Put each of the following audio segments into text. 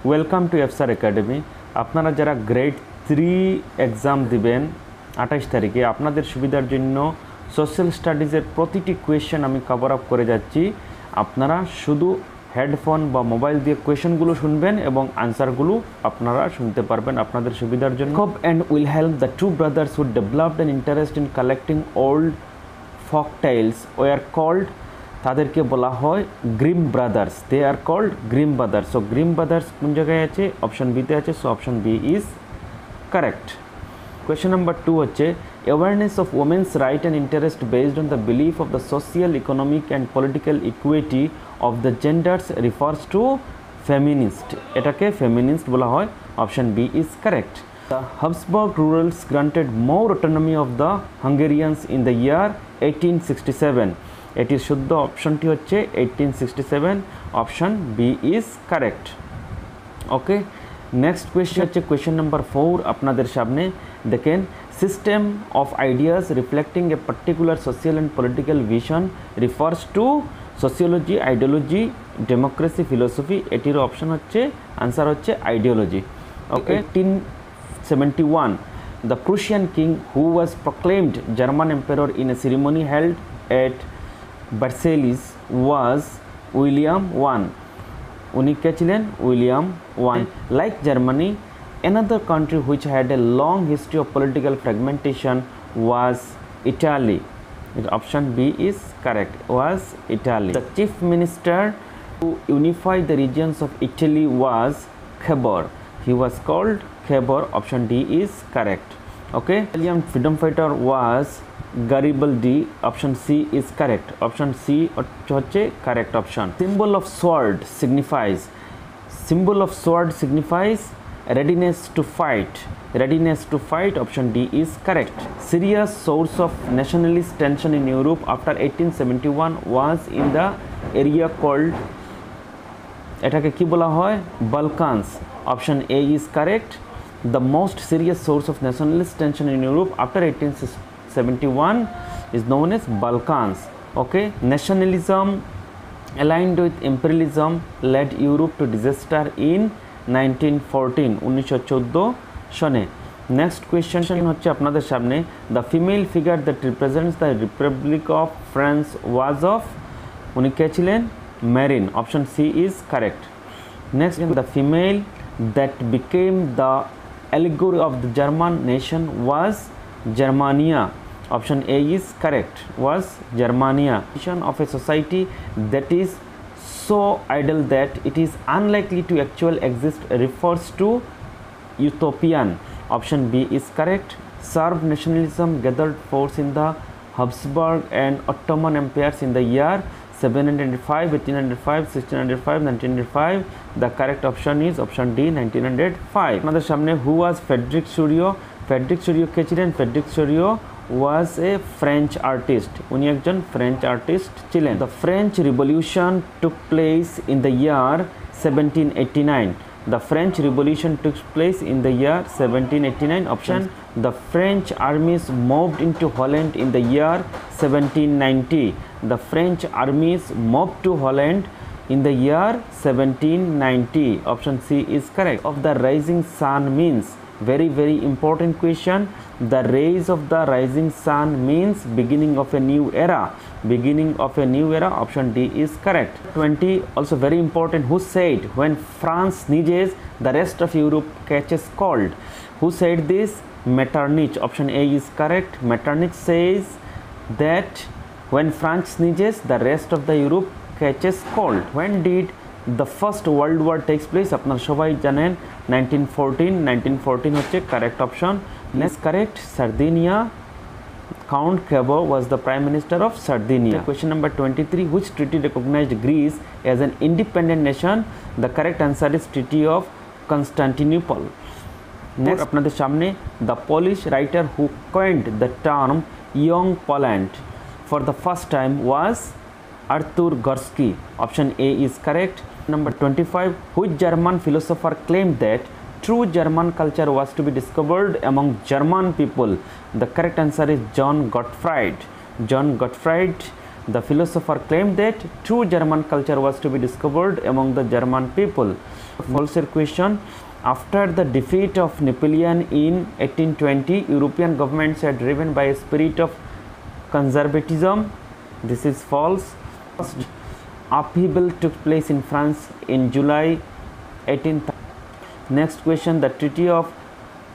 Welcome to এফসার academy. আপনারা যারা grade 3 exam দিবেন 28 তারিখে, আপনাদের সুবিধার জন্য সোশ্যাল স্টাডিজের প্রতিটি কোয়েশ্চেন আমি কভার আপ করে যাচ্ছি। আপনারা শুধু হেডফোন বা মোবাইল দিয়ে কোয়েশ্চেনগুলো শুনবেন এবং আনসারগুলো আপনারা শুনতে পারবেন আপনাদের সুবিধার জন্য। Jacob and Wilhelm, the two brothers who developed an interest in collecting old folk tales were called, তাদেরকে বলা হয় Grimm Brothers. They are called Grimm Brothers. So Grimm Brothers কোন জায়গায় আছে? অপশন বিতে আছে। So option B is correct. Question number 2 হচ্ছে awareness of women's right and interest based on the belief of the social, economic and political equity of the genders refers to feminist. এটাকে feminist বলা হয়। Option B is correct. The Habsburg rulers granted more autonomy of the Hungarians in the year 1867. এটির শুদ্ধ অপশনটি হচ্ছে 1867। Option B is correct. Okay, next question হচ্ছে question number 4 আপনাদের সামনে। দেখেন, system of ideas reflecting a particular social and political vision refers to sociology, ideology, democracy, philosophy. এটির option হচ্ছে, আনসার হচ্ছে ideology. Okay, 1871 the Prussian king who was proclaimed German emperor in a ceremony held at Versailles was William I. উনি কে ছিলেন? William I. Like Germany, another country which had a long history of political fragmentation was Italy. Option B is correct, was Italy. The chief minister who unified the regions of Italy was Cavour. He was called Cavour. Option D is correct. Okay, Italian freedom fighter was Garibaldi. Option C is correct. Option C হচ্ছে correct option. Symbol of sword signifies readiness to fight. Readiness to fight. Option D is correct. Serious source of nationalist tension in Europe after 1871 was in the area called, এটাকে কি বলা হয়? Balkans. Option A is correct. The most serious source of nationalist tension in Europe after 1871 is known as Balkans. Okay, nationalism aligned with imperialism led Europe to disaster in 1914. 1914 সনে। Next question হচ্ছে আপনাদের সামনে, the female figure that represents the republic of France was of, উনি কে ছিলেন? Marianne. Option C is correct. Next, the female that became the allegory of the German nation was Germania. Option A is correct, was Germania. Of a society that is so idle that it is unlikely to actually exist refers to utopian. Option B is correct. Serb nationalism gathered force in the Habsburg and Ottoman empires in the year 705, 1805, 1605, 1905. The correct option is option D, 1905. আমাদের সামনে who was Frederick Choriot? Frederick Choriot কে ছিলেন? Frederick Choriot was a French artist. উনি একজন French artist ছিলেন। The French Revolution took place in the year 1789. The French Revolution took place in the year 1789. Option, the French armies moved into Holland in the year 1790. The French armies moved to Holland in the year 1790. Option C is correct. Of the rising sun means, very important question. The rays of the rising sun means beginning of a new era. Beginning of a new era. Option D is correct. 20, also very important. Who said when France sneezes the rest of Europe catches cold? Who said this? Metternich. Option A is correct. Metternich says that when France sneezes the rest of the Europe catches cold. When did the first world war takes place? আপনারা সবাই জানেন 1914. 1914 হচ্ছে correct option. Next correct, Sardinia. Count Cavour was the prime minister of Sardinia. Question number 23, which treaty recognized Greece as an independent nation? The correct answer is Treaty of Constantinople. Next আপনাদের সামনে, the Polish writer who coined the term young Poland for the first time was Arthur Gursky. Option A is correct. Number 25, which German philosopher claimed that true German culture was to be discovered among German people? The correct answer is John Gottfried. John Gottfried The philosopher claimed that true German culture was to be discovered among the German people. False question. After the defeat of Napoleon in 1820, European governments are driven by a spirit of conservatism. This is false. First upheaval took place in France in July 1830. Next question. The Treaty of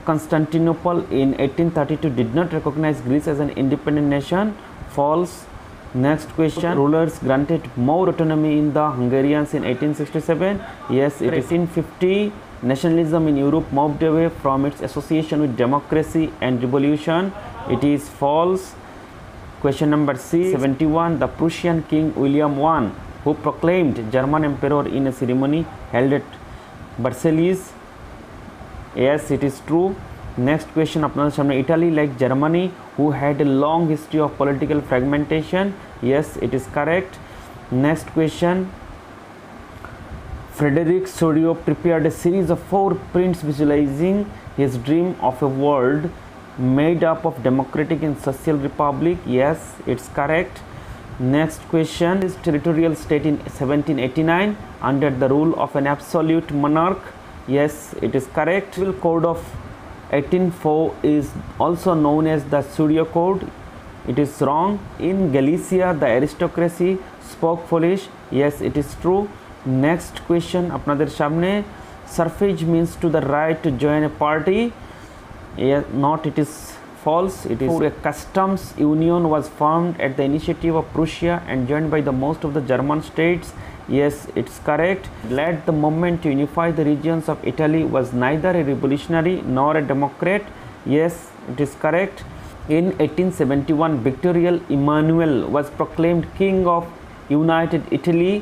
Constantinople in 1832 did not recognize Greece as an independent nation. False. Next question. Rulers granted more autonomy in the Hungarians in 1867. Yes, it is. In 1850, nationalism in Europe moved away from its association with democracy and revolution. It is false. Question number C. 71. The Prussian King William I, who proclaimed German emperor in a ceremony held at Versailles. Yes, it is true. Next question. আপনাদের সামনে Italy like Germany who had a long history of political fragmentation. Yes, it is correct. Next question. Frederick Sorio prepared a series of 4 prints visualizing his dream of a world made up of democratic and social republic. Yes, it's correct. Next question. Is territorial state in 1789 under the rule of an absolute monarch. Yes, it is correct. Civil Code of 1804 is also known as the Sorio Code. It is wrong. In Galicia, the aristocracy spoke Polish. Yes, it is true. Next question. আপনাদের সামনে suffrage means to the right to join a party. Yes, not, it is false. It is a customs union was formed at the initiative of Prussia and joined by the most of the German states. Yes, it's correct. Led the movement to unify the regions of Italy was neither a revolutionary nor a democrat. Yes, it is correct. In 1871, Victor Emmanuel was proclaimed king of United Italy.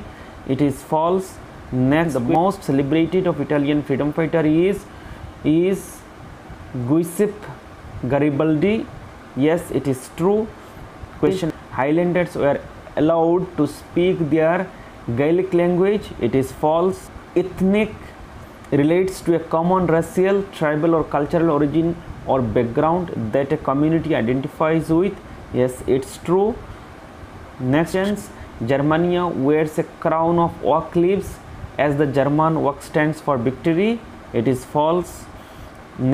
It is false. Next, the most celebrated of Italian freedom fighter is Giuseppe Garibaldi. Yes, it is true. Question. Highlanders were allowed to speak their Gaelic language. It is false. Ethnic relates to a common racial, tribal or cultural origin or background that a community identifies with. Yes, it's true. Next sentence. Germania wears a crown of oak leaves as the German oak stands for victory. It is false.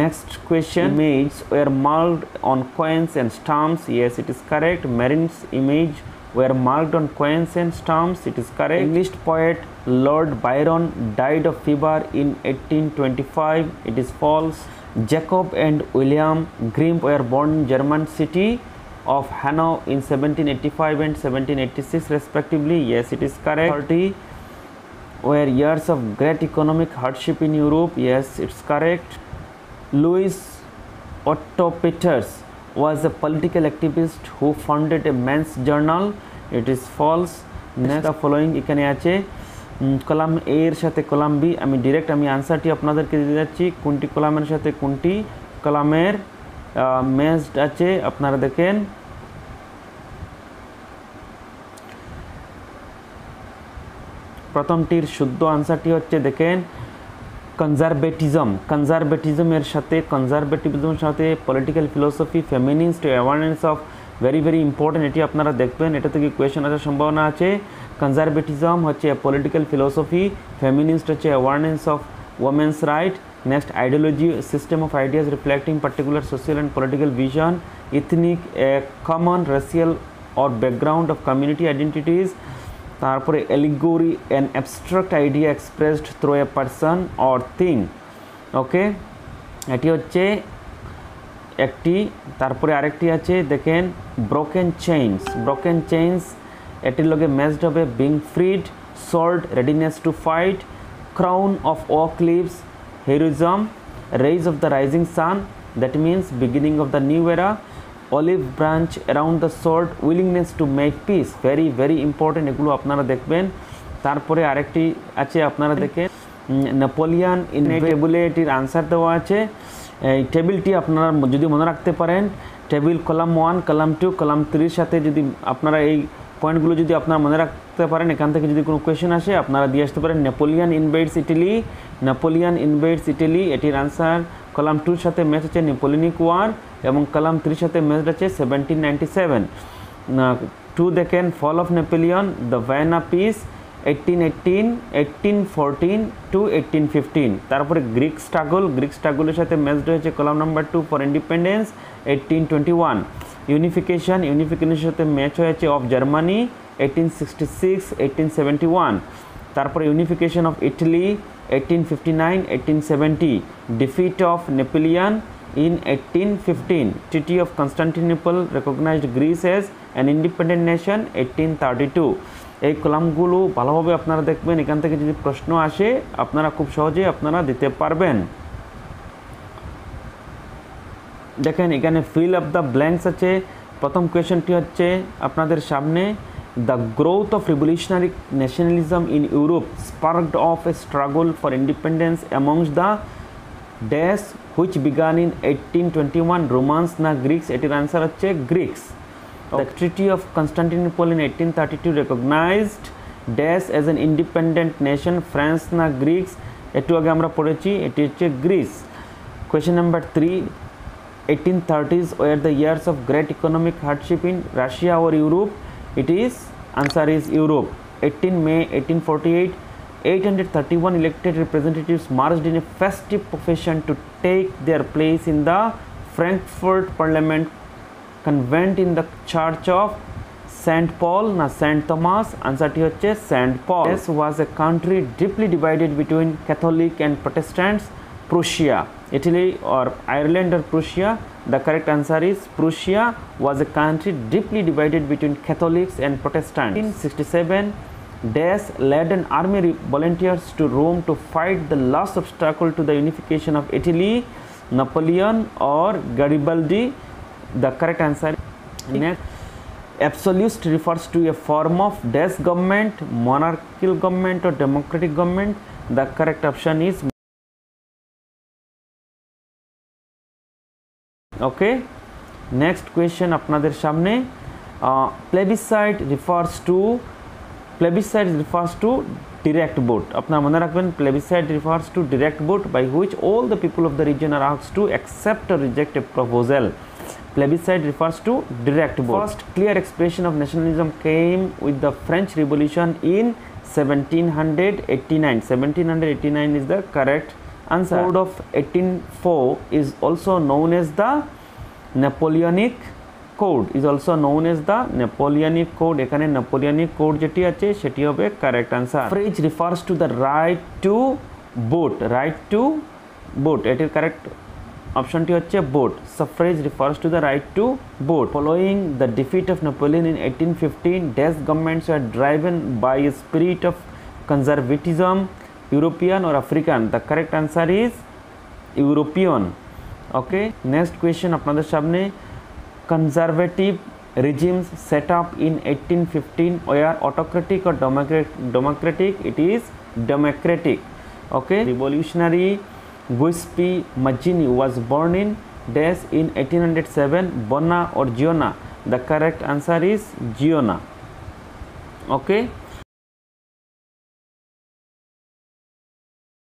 Next question. Images were marked on coins and stamps. Yes, it is correct. Marines' image were marked on coins and stamps. It is correct. English poet Lord Byron died of fever in 1825. It is false. Jacob and William Grimm were born in German city of Hanau in 1785 and 1786 respectively. Yes, it is correct. 30 were years of great economic hardship in Europe. Yes, it's correct. Louis Otto Peters was a political activist who founded a men's journal. It is false. Next, the following এখানে আছে column এ এর সাথে column B আমি direct আমি আনসারটি আপনাদেরকে দিয়ে যাচ্ছি কোনটি কলামের সাথে কোনটি কলামের ম্যাচড আছে আপনারা দেখেন প্রথমটির শুদ্ধ আনসারটি হচ্ছে দেখেন কনজারভেটিজমের সাথে political philosophy feminist awareness of very important এটি আপনারা দেখবেন এটা থেকে কোয়েশ্চেন আসার সম্ভাবনা আছে কনজারভেটিজম হচ্ছে পলিটিক্যাল ফিলোসফি ফেমিনিস্ট হচ্ছে awareness of women's right. Next, ideology, system of ideas reflecting particular social and political vision. Ethnic, a common racial or background of community identities. তারপরে allegory, an abstract idea expressed through a person or thing. ওকে এটি হচ্ছে একটি তারপরে আরেকটি আছে দেখেন broken chains এটির লগে ম্যাচড হবে being freed, sword, readiness to fight, crown of oak leaves, heroism, rays of the rising sun, that means beginning of the new era, olive branch around the sword, willingness to make peace, very important এগুলো আপনারা দেখবেন তারপরে আরেকটি আছে আপনারা দেখেন Napoleon in টেবিলে এটির আনসার দেওয়া আছে এই টেবিলটি আপনারা যদি মনে রাখতে পারেন টেবিল কলাম 1 কলাম 2 কলাম 3 এর সাথে যদি আপনারা এই পয়েন্টগুলো যদি আপনারা মনে রাখতে পারেন এখান থেকে যদি কোনো কোয়েশ্চেন আসে আপনারা দিয়ে আসতে পারেন নেপোলিয়ান ইনভেডস ইটালি এটির আনসার কলাম 2 এর সাথে ম্যাচ হচ্ছে নেপোলিয়নিক ওয়ার এবং কলাম 3 এর সাথে ম্যাচ আছে 1797 2 দেখেন fall of Napoleon, the Vienna peace 1818, 1814 to 1815। তারপরে গ্রিক স্ট্রাগলের সাথে ম্যাচড হয়েছে কলাম নাম্বার 2 ফর ইন্ডিপেন্ডেন্স 1821। ইউনিফিকেশনের সাথে ম্যাচ হয়েছে অফ জার্মানি 1866, 1871। তারপরে unification of Italy 1859, 1870। Defeat of Napoleon in 1815। Treaty of Constantinople recognized Greece as an independent nation 1832। এই কলামগুলো ভালোভাবে আপনারা দেখবেন, এখান থেকে যদি প্রশ্ন আসে আপনারা খুব সহজে আপনারা দিতে পারবেন। দেখেন এখানে ফিল আপ দ্য ব্ল্যাঙ্কস আছে। প্রথম কোয়েশ্চনটি হচ্ছে আপনাদের সামনে, the growth of revolutionary nationalism in Europe sparked of A struggle for independence amongst the dash which began in 1821 Romans না Greeks? এটির আনসার হচ্ছে Greeks. The Treaty of Constantinople in 1832 recognized dash as an independent nation, France না Greeks? একটু আগে আমরা পড়েছি, এটি হচ্ছে Greece. Question number 3, 1830s were the years of great economic hardship in Russia or Europe? It is answer is Europe। 18 May 1848 831 elected representatives marched in a festive procession to take their place in the Frankfurt Parliament convent in the Church of St. Paul na St. Thomas? Answer ti hocche St. Paul। This was a country deeply divided between Catholic and Protestants। Prussia, Italy or Ireland or Prussia? The correct answer is Prussia was a country deeply divided between Catholics and Protestants। 1867 Dash led an army volunteers to Rome to fight the last obstacle to the unification of Italy, Napoleon or Garibaldi? The correct answer. Next, absolute refers to a form of dash government, monarchical government or democratic government? The correct option is okay। Next question আপনাদের সামনে, plebiscite refers to direct vote। আপনারা মনে রাখবেন plebiscite refers to direct vote by which all the people of the region are asked to accept or reject a proposal। Plebiscite refers to direct vote। First clear expression of nationalism came with the French Revolution in 1789। 1789 is the correct answer। Code of 1804 is also known as the Napoleonic Code, is also known as the Napoleonic Code। এখানে Napoleonic Code যেটি আছে সেটি হবে correct answer। Suffrage refers to the right to vote, right to vote। এটির correct অপশনটি হচ্ছে vote। Suffrage refers to the right to vote। Following the defeat of Napoleon in 1815, dash governments were driven by a spirit of conservatism, European or African? The correct answer is European। Okay, next question আপনাদের সামনে, conservative regimes set up in 1815 were autocratic or democratic? It is democratic। Okay, revolutionary Giuseppe Mazzini was born in dash in 1807, Bona or Giona? The correct answer is Giona। Okay।